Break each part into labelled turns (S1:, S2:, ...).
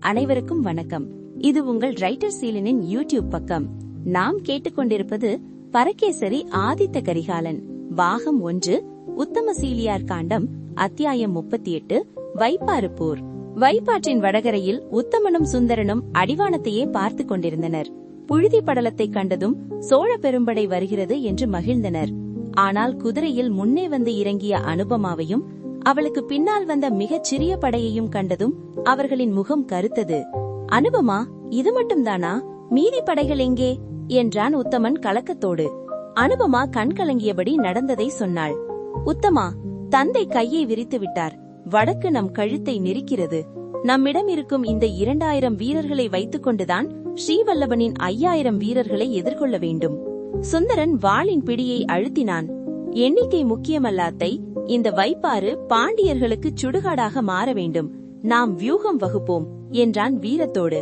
S1: அனைவருக்கும் வணக்கம். இது உங்கள் ரைட்டர் சீலனின் யூடியூப் பக்கம். நாம் கேட்டுக்கொண்டிருப்பது பரகேசரி ஆதித்த கரிகாலன், பாகம் 1, உத்தமசீலியார் காண்டம், அத்தியாயம் 38, வைப்பாறு போர். வைப்பாற்றின் வடகரையில் உத்தமனும் சுந்தரனும் அடிவானத்தையே பார்த்து கொண்டிருந்தனர். புழுதி படலத்தை கண்டதும் சோழ பெரும்படை வருகிறது என்று மகிழ்ந்தனர். ஆனால் குதிரையில் முன்னே வந்து இறங்கிய அனுபமாவையும் அவளுக்கு பின்னால் வந்த மிகச் சிறிய படையையும் கண்டதும் அவர்களின் முகம் கருத்தது. அனுபமா, இது மட்டும்தானா? மீதி படைகள் எங்கே என்றான் உத்தமன் கலக்கத்தோடு. அனுபமா கண் கலங்கியபடி நடந்ததை சொன்னாள். உத்தமா, தந்தை கையை விரித்து விட்டார். வடக்கு நம் கழுத்தை நெரிக்கிறது. நம்மிடம் இருக்கும் இந்த 2000 வீரர்களை வைத்துக் கொண்டுதான் ஸ்ரீவல்லபனின் 5000 வீரர்களை எதிர்கொள்ள வேண்டும். சுந்தரன் வாளின் பிடியை அழுத்தினான். எண்ணிக்கை முக்கியமல்லாத்தை, இந்த வைப்பாறு பாண்டியர்களுக்கு சுடுகாடாக மாற வேண்டும். நாம் வியூகம் வகுப்போம் என்றான் வீரத்தோடு.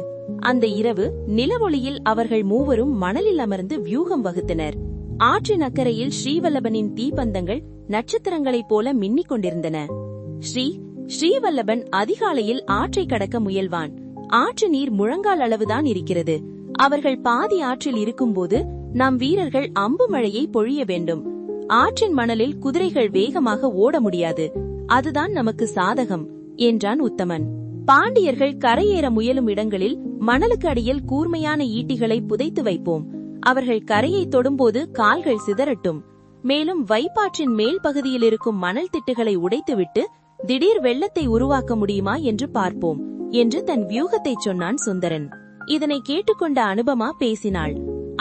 S1: அந்த இரவு நிலவொளியில் அவர்கள் மூவரும் மணலில் அமர்ந்து வியூகம் வகுத்தனர். ஆற்றின் அக்கறையில் ஸ்ரீவல்லபனின் தீப்பந்தங்கள் நட்சத்திரங்களைப் போல மின்னிக் கொண்டிருந்தன. ஸ்ரீவல்லபன் அதிகாலையில் ஆற்றை கடக்க முயல்வான். ஆற்று நீர் முழங்கால் அளவுதான் இருக்கிறது. அவர்கள் பாதி ஆற்றில் இருக்கும்போது நம் வீரர்கள் அம்பு மழையை பொழிய வேண்டும். ஆற்றின் மணலில் குதிரைகள் வேகமாக ஓட முடியாது. அதுதான் நமக்கு சாதகம் என்றான் உத்தமன். பாண்டியர்கள் கரையேற முயலும் இடங்களில் மணலுக்கு அடியில் கூர்மையான ஈட்டிகளை புதைத்து வைப்போம். அவர்கள் கரையை தொடும்போது கால்கள் சிதறட்டும். மேலும் வைப்பாற்றின் மேல் பகுதியில் இருக்கும் மணல் திட்டுகளை உடைத்துவிட்டு திடீர் வெள்ளத்தை உருவாக்க முடியுமா என்று பார்ப்போம் என்று தன் வியூகத்தை சொன்னான் சுந்தரன். இதனை கேட்டுக்கொண்ட அனுபமா பேசினாள்.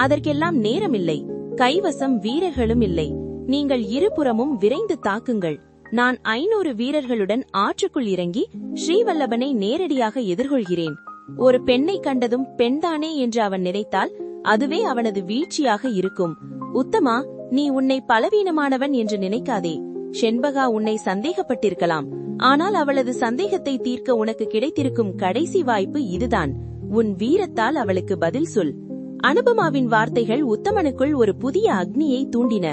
S1: அதற்கெல்லாம் நேரமில்லை. கைவசம் வீரர்களும் இல்லை. நீங்கள் இருபுறமும் விரைந்து தாக்குங்கள். நான் 500 வீரர்களுடன் ஆற்றுக்குள் இறங்கி ஸ்ரீவல்லபனை நேரடியாக எதிர்கொள்கிறேன். ஒரு பெண்ணை கண்டதும் பெண்தானே என்று அவன் நினைத்தால் அதுவே அவனது வீழ்ச்சியாக இருக்கும். உத்தமா, நீ உன்னை பலவீனமானவன் என்று நினைக்காதே. செண்பகா உன்னை சந்தேகப்பட்டிருக்கலாம். ஆனால் அவளது சந்தேகத்தை தீர்க்க உனக்கு கிடைத்திருக்கும் கடைசி வாய்ப்பு இதுதான். உன் வீரத்தால் அவளுக்கு பதில் சொல். அனுபமாவின் வார்த்தைகள் உத்தமனுக்குள் ஒரு புதிய அக்னியை தூண்டின.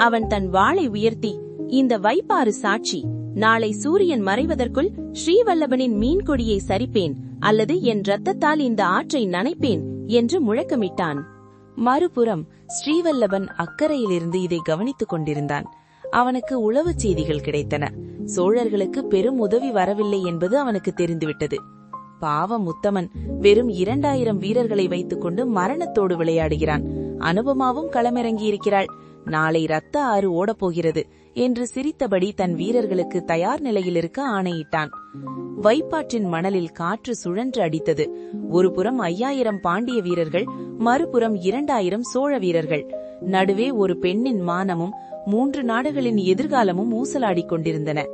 S1: அவன் தன் வாளை உயர்த்தி, இந்த வைப்பாறு சாட்சி. நாளை சூரியன் மறைவதற்குள் ஸ்ரீவல்லபனின் மீன் கொடியை சரிப்பேன், அல்லது என் ரத்தத்தால் இந்த ஆற்றை நனைப்பேன் என்று முழக்கமிட்டான். மறுபுறம் ஸ்ரீவல்லபன் அக்கறையிலிருந்து இதை கவனித்துக் கொண்டிருந்தான். அவனுக்கு உளவு செய்திகள் கிடைத்தன. சோழர்களுக்கு பெரும் உதவி வரவில்லை என்பது அவனுக்கு தெரிந்துவிட்டது. பாவம் உத்தமன் வெறும் 2000 வீரர்களை வைத்துக் கொண்டு மரணத்தோடு விளையாடுகிறான். அனுபமாவும் களமிறங்கியிருக்கிறாள். நாளை ரத்த ஆறு ஓடப்போகிறது என்று சிரித்தபடி தன் வீரர்களுக்கு தயார் நிலையில் இருக்க ஆணையிட்டான். வைப்பாற்றின் மணலில் காற்று சுழன்று அடித்தது. ஒரு புறம் 5000 பாண்டிய வீரர்கள், மறுபுறம் 2000 சோழ வீரர்கள். நடுவே ஒரு பெண்ணின் மானமும் 3 நாடுகளின் எதிர்காலமும் ஊசலாடிக் கொண்டிருந்தன.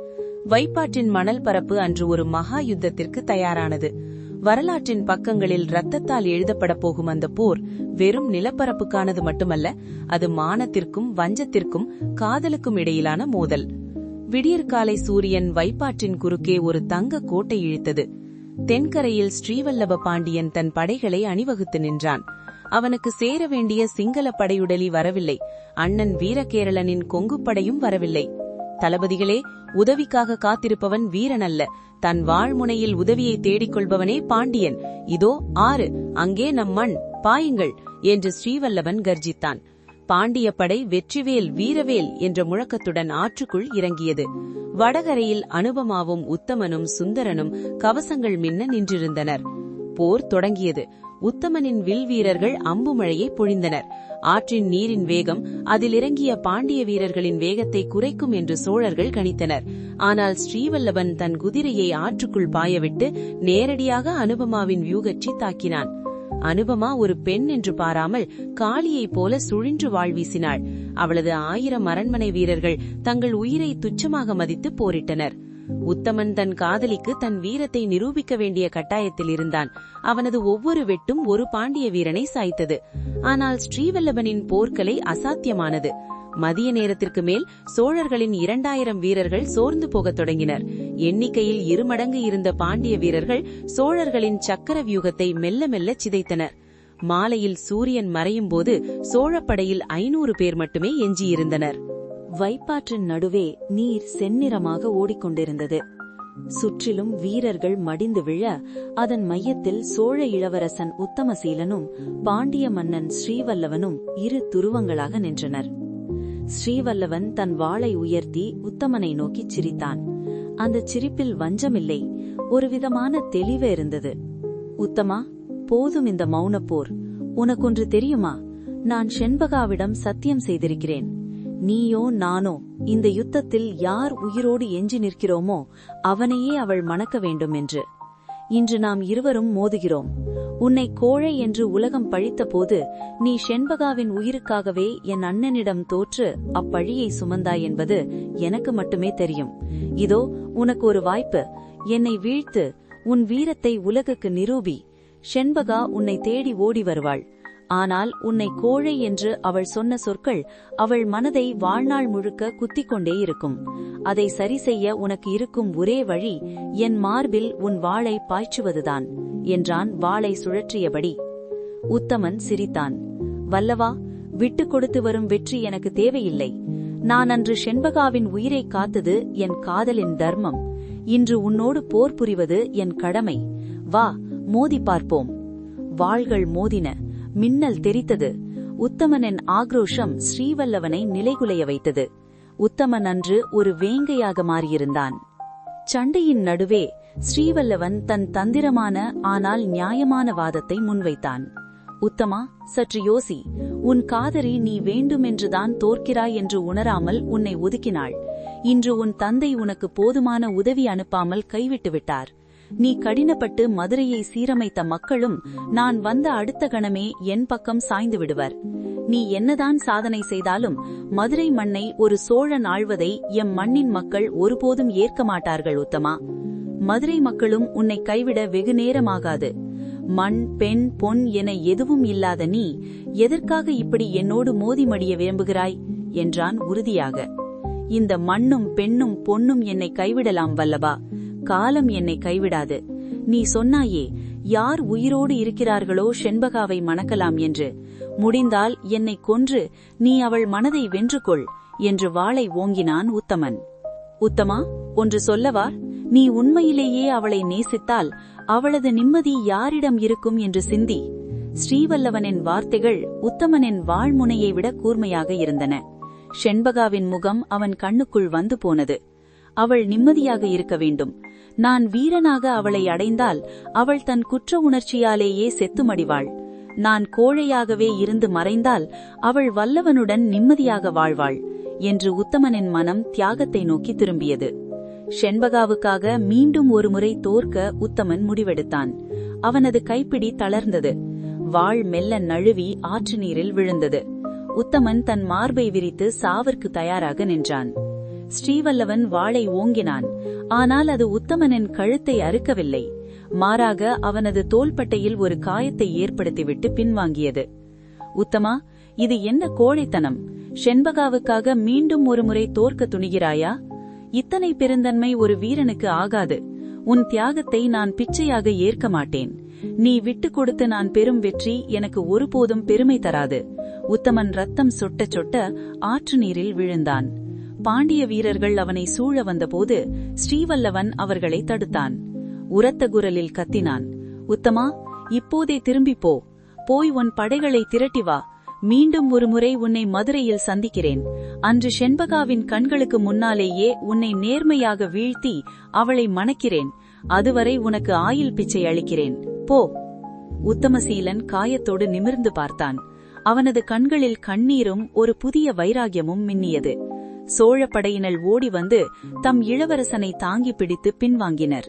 S1: வைப்பாற்றின் மணல் பரப்பு அன்று ஒரு மகா யுத்தத்திற்கு தயாரானது. வரலாற்றின் பக்கங்களில் ரத்தத்தால் எழுதப்பட போகும் அந்த போர் வெறும் நிலப்பரப்புக்கானது மட்டுமல்ல, அது மானத்திற்கும் வஞ்சத்திற்கும் காதலுக்கும் இடையிலான மோதல். விடியற்காலை சூரியன் வைப்பாற்றின் குறுக்கே ஒரு தங்க கோட்டை இழுத்தது. தென்கரையில் ஸ்ரீவல்லப பாண்டியன் தன் படைகளை அணிவகுத்து நின்றான். அவனுக்கு சேர வேண்டிய சிங்கள படையுடலி வரவில்லை. அண்ணன் வீரகேரளனின் கொங்குப்படையும் வரவில்லை. தளபதிகளே, உதவிக்காக காத்திருப்பவன் வீரன் அல்ல, தன் வாழ்முனையில் உதவியை தேடிக்கொள்பவனே பாண்டியன். இதோ ஆறு, அங்கே நம் மண், பாயுங்கள் என்று ஸ்ரீவல்லபன் கர்ஜித்தான். பாண்டிய படை வெற்றிவேல் வீரவேல் என்ற முழக்கத்துடன் ஆற்றுக்குள் இறங்கியது. வடகரையில் அனுபமாவும் உத்தமனும் சுந்தரனும் கவசங்கள் மின்ன நின்றிருந்தனர். போர் தொடங்கியது. உத்தமனின் வில் வீரர்கள் அம்பு மழையை பொழிந்தனர். ஆற்றின் நீரின் வேகம் அதில் இறங்கிய பாண்டிய வீரர்களின் வேகத்தை குறைக்கும் என்று சோழர்கள் கணித்தனர். ஆனால் ஸ்ரீவல்லபன் தன் குதிரையை ஆற்றுக்குள் பாயவிட்டு நேரடியாக அனுபமாவின் வியூகச்சி தாக்கினான். அனுபமா ஒரு பெண் என்று பாராமல் காளியைப் போல சுழின்று வாழ்வீசினாள். அவளது 1000 அரண்மனை வீரர்கள் தங்கள் உயிரை துச்சமாக மதித்து போரிட்டனர். உத்தமன் தன் காதலிக்கு தன் வீரத்தை நிரூபிக்க வேண்டிய கட்டாயத்தில் இருந்தான். அவனது ஒவ்வொரு வெட்டும் ஒரு பாண்டிய வீரனை சாய்த்தது. ஆனால் ஸ்ரீவல்லபனின் போர்க்கலை அசாத்தியமானது. மதிய நேரத்திற்கு மேல் சோழர்களின் 2000 வீரர்கள் சோர்ந்து போகத் தொடங்கினர். எண்ணிக்கையில் 2 மடங்கு இருந்த பாண்டிய வீரர்கள் சோழர்களின் சக்கர வியூகத்தை மெல்ல மெல்ல சிதைத்தனர். மாலையில் சூரியன் மறையும் போது சோழப்படையில் 500 பேர் மட்டுமே எஞ்சியிருந்தனர். வைப்பாற்றின் நடுவே நீர் செந்நிறமாக ஓடிக்கொண்டிருந்தது.
S2: சுற்றிலும் வீரர்கள் மடிந்து விழ அதன் மையத்தில் சோழ இளவரசன் உத்தமசீலனும் பாண்டிய மன்னன் ஸ்ரீவல்லவனும் இரு துருவங்களாக நின்றனர். ஸ்ரீவல்லவன் தன் வாளை உயர்த்தி உத்தமனை நோக்கிச் சிரித்தான். அந்த சிரிப்பில் வஞ்சமில்லை, ஒருவிதமான தெளிவு இருந்தது. உத்தமா, போதும் இந்த மௌனப்போர். உனக்கொன்று தெரியுமா? நான் செண்பகாவிடம் சத்தியம் செய்திருக்கிறேன். நீயோ நானோ இந்த யுத்தத்தில் யார் உயிரோடு எஞ்சி நிற்கிறோமோ அவனையே அவள் மணக்க வேண்டும் என்று. இன்று நாம் இருவரும் மோதுகிறோம். உன்னை கோழை என்று உலகம் பழித்த போது நீ செண்பகாவின் உயிருக்காகவே என் அண்ணனிடம் தோற்று அப்பழியை சுமந்தாய் என்பது எனக்கு மட்டுமே தெரியும். இதோ உனக்கு ஒரு வாய்ப்பு. என்னை வீழ்த்து, உன் வீரத்தை உலகுக்கு நிரூபி. செண்பகா உன்னை தேடி ஓடி வருவாள். ஆனால் உன்னை கோழை என்று அவள் சொன்ன சொற்கள் அவள் மனதை வாழ்நாள் முழுக்க குத்திக்கொண்டே இருக்கும். அதை சரி செய்ய உனக்கு இருக்கும் ஒரே வழி என் மார்பில் உன் வாளை பாய்ச்சுவதுதான் என்றான் வாளை சுழற்றியபடி. உத்தமன் சிரித்தான். வல்லவா, விட்டுக் கொடுத்து வரும் வெற்றி எனக்கு தேவையில்லை. நான் அன்று செண்பகாவின் உயிரை காத்தது என் காதலின் தர்மம். இன்று உன்னோடு போர் புரிவது என் கடமை. வா, மோதி பார்ப்போம். வாள்கள் மோதின. மின்னல் தெரித்தது. உத்தமனின் ஆக்ரோஷம் ஸ்ரீவல்லவனை நிலைகுலைய வைத்தது. உத்தமன் அன்று ஒரு வேங்கையாக மாறியிருந்தான். சண்டையின் நடுவே ஸ்ரீவல்லவன் தன் தந்திரமான ஆனால் நியாயமான வாதத்தை முன்வைத்தான். உத்தமா, சற்று யோசி. உன் காதரி நீ வேண்டுமென்றுதான் தோற்கிறாய் என்று உணராமல் உன்னை ஒதுக்கினாள். இன்று உன் தந்தை உனக்கு போதுமான உதவி அனுப்பாமல் கைவிட்டு விட்டார். நீ கடினப்பட்டு மதுரையை சீரமைத்த மக்களும் நான் வந்த அடுத்த கணமே என் பக்கம் சாய்ந்து விடுவர். நீ என்னதான் சாதனை செய்தாலும் மதுரை மண்ணை ஒரு சோழன் ஆழ்வதை எம் மண்ணின் மக்கள் ஒருபோதும் ஏற்க மாட்டார்கள். உத்தமா, மதுரை மக்களும் உன்னை கைவிட வெகு நேரமாகாது. மண், பெண், பொன் என எதுவும் இல்லாத நீ எதற்காக இப்படி என்னோடு மோதி மடிய விரும்புகிறாய் என்றான் உறுதியாக. இந்த மண்ணும் பெண்ணும் பொன்னும் என்னை கைவிடலாம் வல்லபா, காலம் என்னை கைவிடாது. நீ சொன்னாயே, யார் உயிரோடு இருக்கிறார்களோ செண்பகாவை மணக்கலாம் என்று. முடிந்தால் என்னை கொன்று நீ அவள் மனதை வென்று கொள் என்று வாளை ஓங்கினான் உத்தமன். உத்தமா, ஒன்று சொல்லவா? நீ உண்மையிலேயே அவளை நேசித்தால் அவளது நிம்மதி யாரிடம் இருக்கும் என்று சிந்தி. ஸ்ரீவல்லவனின் வார்த்தைகள் உத்தமனின் வாழ்முனையை விட கூர்மையாக இருந்தன. செண்பகாவின் முகம் அவன் கண்ணுக்குள் வந்து போனது. அவள் நிம்மதியாக இருக்க வேண்டும். நான் வீரனாக அவளை அடைந்தால் அவள் தன் குற்ற உணர்ச்சியாலேயே செத்துமடிவாள். நான் கோழையாகவே இருந்து மறைந்தால் அவள் வல்லவனுடன் நிம்மதியாக வாழ்வாள் என்று உத்தமனின் மனம் தியாகத்தை நோக்கி திரும்பியது. செண்பகாவுக்காக மீண்டும் ஒருமுறை தோற்க உத்தமன் முடிவெடுத்தான். அவனது கைப்பிடி தளர்ந்தது. வாள் மெல்ல நழுவி ஆற்று நீரில் விழுந்தது. உத்தமன் தன் மார்பை விரித்து சாவிற்கு தயாராக நின்றான். ஸ்ரீவல்லவன் வாளை ஓங்கினான். ஆனால் அது உத்தமனின் கழுத்தை அறுக்கவில்லை. மாறாக அவனது தோள்பட்டையில் ஒரு காயத்தை ஏற்படுத்திவிட்டு பின்வாங்கியது. உத்தமா, இது என்ன கோழைத்தனம்? செண்பகாவுக்காக மீண்டும் ஒருமுறை தோற்க துணிகிறாயா? இத்தனை பெருந்தன்மை ஒரு வீரனுக்கு ஆகாது. உன் தியாகத்தை நான் பிச்சையாக ஏற்க மாட்டேன். நீ விட்டுக் கொடுத்து நான் பெறும் வெற்றி எனக்கு ஒருபோதும் பெருமை தராது. உத்தமன் ரத்தம் சொட்ட சொட்ட ஆற்று நீரில் விழுந்தான். பாண்டிய வீரர்கள் அவனை சூழ வந்தபோது ஸ்ரீவல்லவன் அவர்களை தடுத்தான். உரத்த குரலில் கத்தினான். உத்தமா, இப்போதே திரும்பிப்போ. போய் உன் படைகளை திரட்டி வா. மீண்டும் ஒருமுறை உன்னை மதுரையில் சந்திக்கிறேன். அன்று செண்பகாவின் கண்களுக்கு முன்னாலேயே உன்னை நேர்மையாக வீழ்த்தி அவளை மணக்கிறேன். அதுவரை உனக்கு ஆயில் பிச்சை அளிக்கிறேன். போ. உத்தமசீலன் காயத்தோடு நிமிர்ந்து பார்த்தான். அவனது கண்களில் கண்ணீரும் ஒரு புதிய வைராகியமும் மின்னியது. சோழ படையினர் ஓடி வந்து தம் இளவரசனை தாங்கி பிடித்து பின்வாங்கினர்.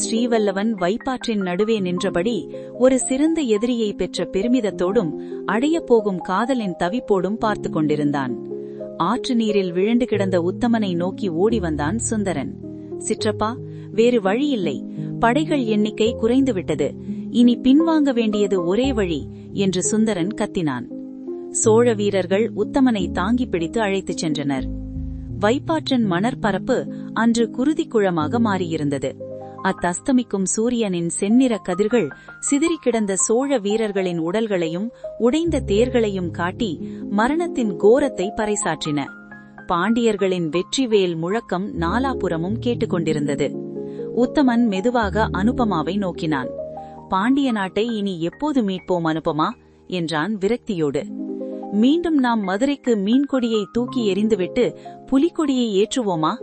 S2: ஸ்ரீவல்லவன் வைப்பாற்றின் நடுவே நின்றபடி ஒரு சிறந்த எதிரியை பெற்ற பெருமிதத்தோடும் அடையப் போகும் காதலின் தவிப்போடும் பார்த்து கொண்டிருந்தான். ஆற்று நீரில் விழுந்து கிடந்த உத்தமனை நோக்கி ஓடி வந்தான் சுந்தரன். சிற்றப்பா, வேறு வழியில்லை. படைகள் எண்ணிக்கை குறைந்துவிட்டது. இனி பின்வாங்க வேண்டியது ஒரே வழி என்று சுந்தரன் கத்தினான். சோழ வீரர்கள் உத்தமனை தாங்கி பிடித்து அழைத்துச் சென்றனர். வைப்பாற்றின் மணற்பரப்பு அன்று குருதிக்குளமாக மாறியிருந்தது. அத்தஸ்தமிக்கும் சூரியனின் செந்நிற கதிர்கள் சிதறி கிடந்த சோழ வீரர்களின் உடல்களையும் உடைந்த தேர்களையும் காட்டி மரணத்தின் கோரத்தை பறைசாற்றின. பாண்டியர்களின் வெற்றிவேல் முழக்கம் நாலாபுறமும் கேட்டுக்கொண்டிருந்தது. உத்தமன் மெதுவாக அனுபமாவை நோக்கினான். பாண்டிய நாட்டை இனி எப்போது மீட்போம் அனுபமா என்றான் விரக்தியோடு. மீண்டும் நாம் மதுரைக்கு மீன்கொடியை தூக்கி எறிந்துவிட்டு புலிக்கொடியை ஏற்றுவோமா?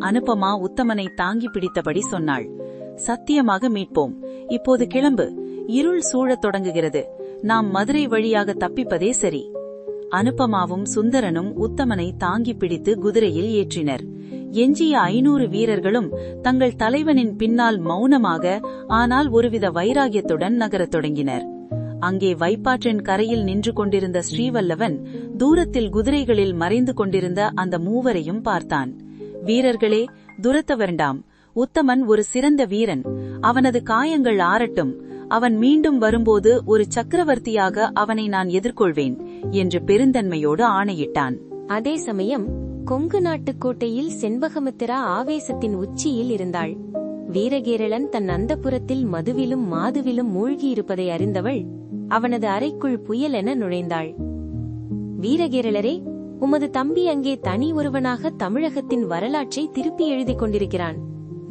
S2: அனுபமா உத்தமனை தாங்கி பிடித்தபடி சொன்னாள். சத்தியமாக மீட்போம். இப்போது கிளம்பு. இருள் சூழத் தொடங்குகிறது. நாம் மதுரை வழியாக தப்பிப்பதே சரி. அனுபமாவும் சுந்தரனும் உத்தமனை தாங்கி பிடித்து குதிரையில் ஏற்றினர். எஞ்சிய 500 வீரர்களும் தங்கள் தலைவனின் பின்னால் மௌனமாக, ஆனால் ஒருவித வைராகியத்துடன் நகரத் தொடங்கினர். அங்கே வைப்பாற்றின் கரையில் நின்று கொண்டிருந்த ஸ்ரீவல்லவன் தூரத்தில் குதிரைகளில் மறைந்து கொண்டிருந்த அந்த மூவரையும் பார்த்தான். வீரர்களே, துரத்த வேண்டாம். உத்தமன் ஒரு சிறந்த வீரன். அவனது காயங்கள் ஆறட்டும். அவன் மீண்டும் வரும்போது ஒரு சக்கரவர்த்தியாக அவனை நான் எதிர்கொள்வேன் என்று பெருந்தன்மையோடு ஆணையிட்டான்.
S1: அதே சமயம் கொங்கு நாட்டுக் கோட்டையில் செண்பகமித்திரா ஆவேசத்தின் உச்சியில் இருந்தாள். வீரகேரளன் தன் அந்தப்புரத்தில் மதுவிலும் மாதுவிலும் மூழ்கியிருப்பதை அறிந்தவள் அவனது அறைக்குள் புயலென நுழைந்தாள். வீரகேரளரே, உமது தம்பி அங்கே தனி ஒருவனாக தமிழகத்தின் வரலாற்றை திருப்பி எழுதிக் கொண்டிருக்கிறான்.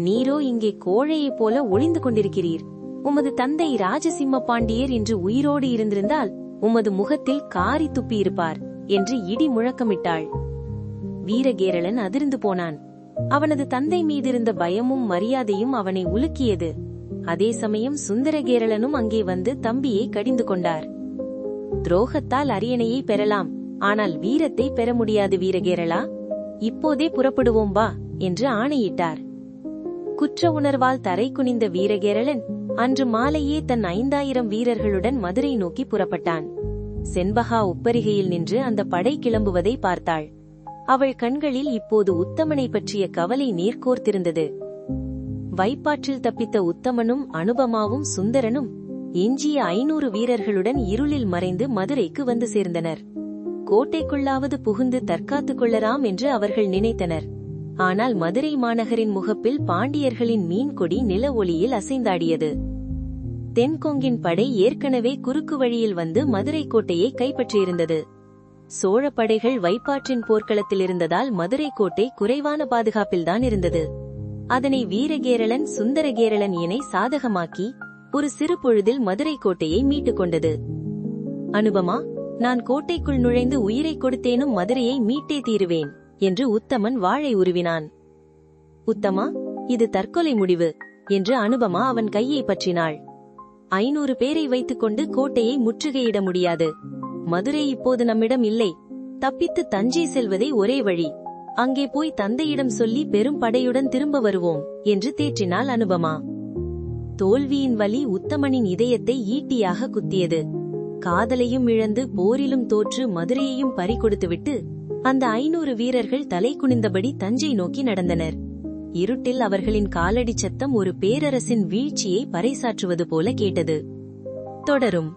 S1: நீரோ இங்கே கோழையைப் போல ஒளிந்து கொண்டிருக்கிறீர். உமது தந்தை ராஜசிம்ம பாண்டியர் இன்று உயிரோடு இருந்திருந்தால் உமது முகத்தில் காரி துப்பியிருப்பார் என்று இடி முழக்கமிட்டாள். வீரகேரளன் அதிர்ந்து போனான். அவனது தந்தை மீதிருந்த பயமும் மரியாதையும் அவனை உலுக்கியது. அதே சமயம் சுந்தரகேரளனும் அங்கே வந்து தம்பியை கடிந்து கொண்டார். துரோகத்தால் அரியணையை பெறலாம், ஆனால் வீரத்தை பெற முடியாது வீரகேரளா. இப்போதே புறப்படுவோம் வா என்று ஆணையிட்டார். குற்ற உணர்வால் தரை குனிந்த வீரகேரளன் அன்று மாலையே தன் 5000 வீரர்களுடன் மதுரை நோக்கி புறப்பட்டான். செண்பகா உப்பரிகையில் நின்று அந்த படை கிளம்புவதை பார்த்தாள். அவள் கண்களில் இப்போது உத்தமனை பற்றிய கவலை நீர்கோர்த்திருந்தது. வைப்பாற்றில் தப்பித்த உத்தமனும் அனுபமாவும் சுந்தரனும் எஞ்சிய 500 வீரர்களுடன் இருளில் மறைந்து மதுரைக்கு வந்து சேர்ந்தனர். கோட்டைக்குள்ளாவது புகுந்து தற்காத்துக் கொள்ளலாம் என்று அவர்கள் நினைத்தனர். ஆனால் மதுரை மாநகரின் முகப்பில் பாண்டியர்களின் மீன்கொடி நில ஒளியில் அசைந்தாடியது. தென்கொங்கின் படை ஏற்கனவே குறுக்கு வழியில் வந்து மதுரை கோட்டையை கைப்பற்றியிருந்தது. சோழ படைகள் வைப்பாற்றின் போர்க்களத்தில் இருந்ததால் மதுரை கோட்டை குறைவான பாதுகாப்பில்தான் இருந்தது. அதனை வீரகேரளன் சுந்தரகேரளன் இணை சாதகமாக்கி ஒரு சிறு பொழுதில் மதுரை கோட்டையை மீட்டுக் கொண்டது. அனுபமா, நான் கோட்டைக்குள் நுழைந்து உயிரை கொடுத்தேனும் மதுரையை மீட்டே தீருவேன் என்று உத்தமன் வாளை உருவினான். உத்தமா, இது தற்கொலை முடிவு என்று அனுபமா அவன் கையை பற்றினாள். 500 பேரை வைத்துக்கொண்டு கோட்டையை முற்றுகையிட முடியாது. மதுரை இப்போது நம்மிடம் இல்லை. தப்பித்து தஞ்சை செல்வதே ஒரே வழி. அங்கே போய் தந்தையிடம் சொல்லி பெரும் படையுடன் திரும்ப வருவோம் என்று தேற்றினாள் அனுபமா. தோல்வியின் வலி உத்தமனின் இதயத்தை ஈட்டியாக குத்தியது. காதலையும் இழந்து போரிலும் தோற்று மதுரையையும் பறிகொடுத்துவிட்டு அந்த 500 வீரர்கள் தலை குனிந்தபடி தஞ்சை நோக்கி நடந்தனர். இருட்டில் அவர்களின் காலடி சத்தம் ஒரு பேரரசின் வீழ்ச்சியை பறைசாற்றுவது போல கேட்டது. தொடரும்.